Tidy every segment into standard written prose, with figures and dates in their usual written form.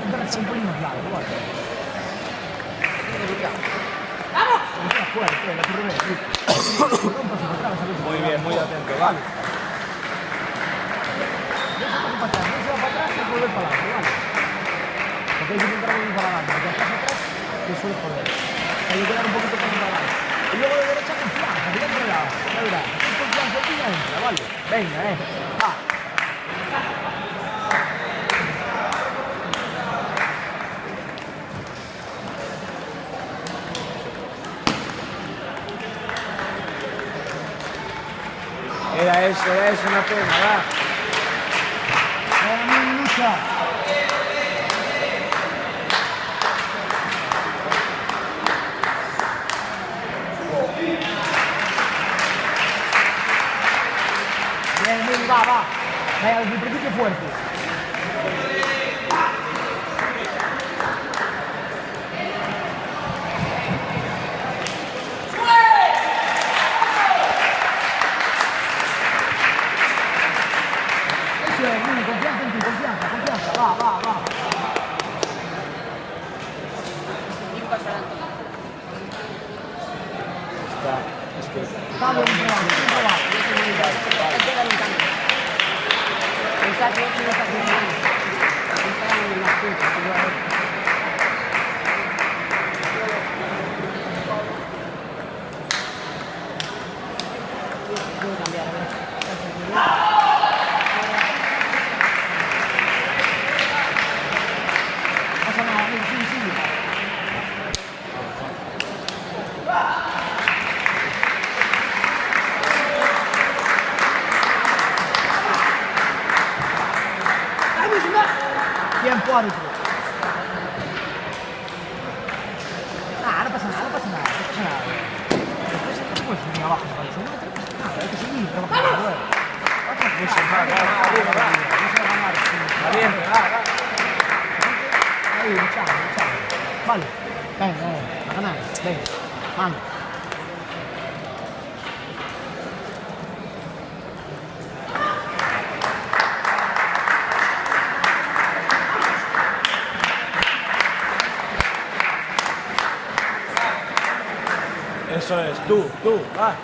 Entonces está un pelín más largo, ¿vale? ¡Vamos! Está fuerte, la tu revés. Muy bien, muy atento, vale. No se va para atrás, hay que volver para adelante, ¿vale? Porque hay que intentar volver para adelante, porque estás atrás, te suele joder. Hay que quedar un poquito para adelante. Y luego de derecha confianza, que entra ya. Ya verás, con confianza aquí ya entra, ¿vale? Venga, va. Era eso, una pena, va. Venga, lucha. Bien, va. Venga, desde el principio fuerte. Eso es, Mini, confianza en ti, confianza. Va. Es que... Está bien, va. Pensá que eso no está funcionando. Pensá en las puntas, igual. Puedo cambiar, No pasa nada, Mini, sigue. Tiempo árbitro. No pasa nada. Después puedes venir abajo, no pasa nada. Hay que seguir trabajando. Valiente, va. Ahí, luchando. Vale. Venga, a ganar. Venga, vamos. Eso es, tú, va.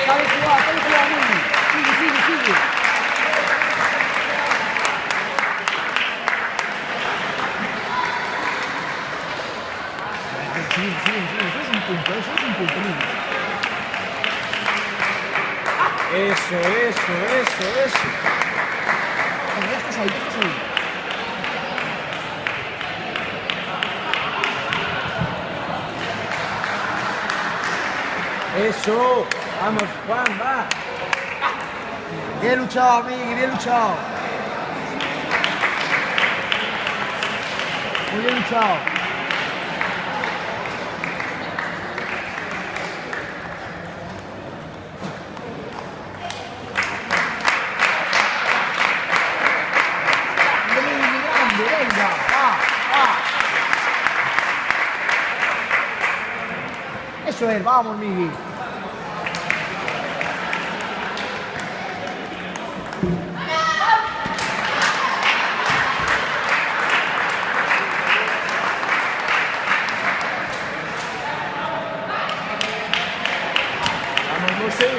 Sabe jugar, Mini. Sigue. Sigue. Eso es un punto, Mini. Eso. Venga, ya estás ahí. Eso. Vamos, Juan, va. Bien luchado, Mini, bien luchado. Muy bien luchado. Venga, va. Eso es, vamos, Miguel. Vamos, Musi.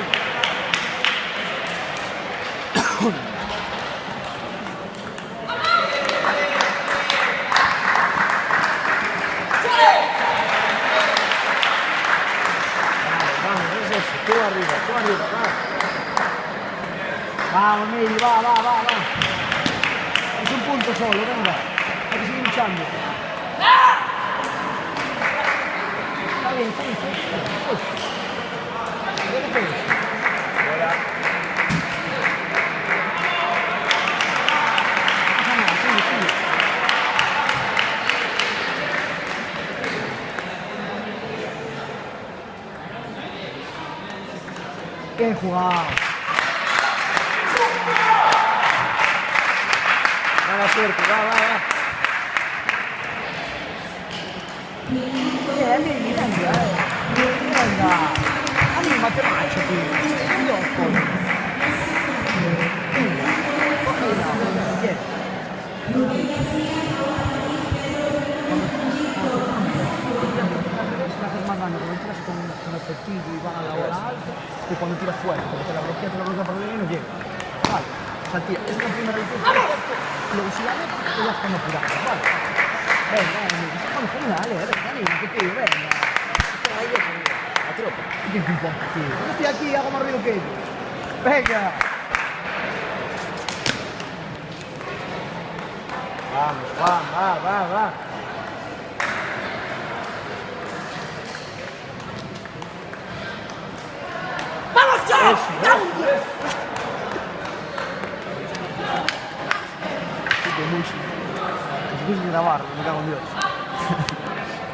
Tú arriba, va. Vamos, Miguel, va. Es un punto solo, venga. Hay que seguir luchando. Está bien. Fuera. Sigue. Bien jugado. Mala suerte, va. Venga. Animate macho, tío. la bola alta que cuando tiras fuerte, porque te la bloquea por bien y no llega. Vale. O sea, tía, es una primera lectura perfecto, y luego si la metes, te vas cuando apurado, ¿vale? Venga, amigo, estamos geniales, venga, amigo, que tío, venga. Ahí yo sabía. La tropa. ¿Y quién te importa, tío? Yo estoy aquí y hago más ruido que ellos. Venga. Vamos, Juan, va. ¡Vamos, Chao! Sí, que mucho. Es difícil grabar, me cago en Dios.